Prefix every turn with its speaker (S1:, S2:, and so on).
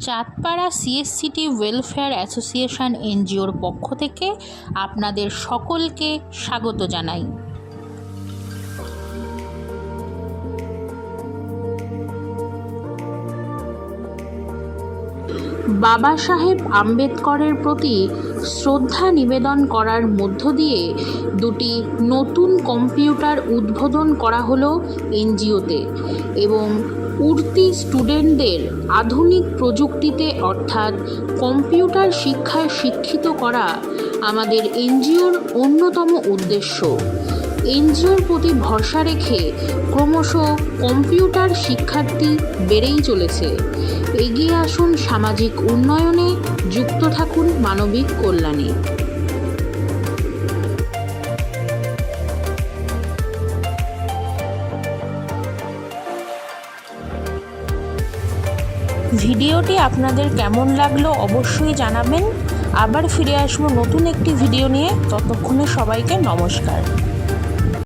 S1: Chandpara সিএসসিটি welfare association এনজিওর পক্ষ থেকে আপনাদের সকলকে স্বাগত জানাই। বাবা সাহেব আম্বেদকরের প্রতি শ্রদ্ধা নিবেদন করার মধ্য দিয়ে দুটি নতুন কম্পিউটার উদ্বোধন করা হলো এনজিওতে এবং উঠতি স্টুডেন্টদের আধুনিক প্রযুক্তিতে অর্থাৎ কম্পিউটার শিক্ষায় শিক্ষিত করা আমাদের এনজিওর অন্যতম উদ্দেশ্য। এনজিওর প্রতি ভরসা রেখে ক্রমশ কম্পিউটার শিক্ষার্থী বেড়েই চলেছে। এগিয়ে আসুন সামাজিক উন্নয়নে, যুক্ত থাকুন মানবিক কল্যাণে। ভিডিওটি আপনাদের কেমন লাগলো অবশ্যই জানাবেন। আবার ফিরে আসবো নতুন একটি ভিডিও নিয়ে। ততক্ষণে সবাইকে নমস্কার।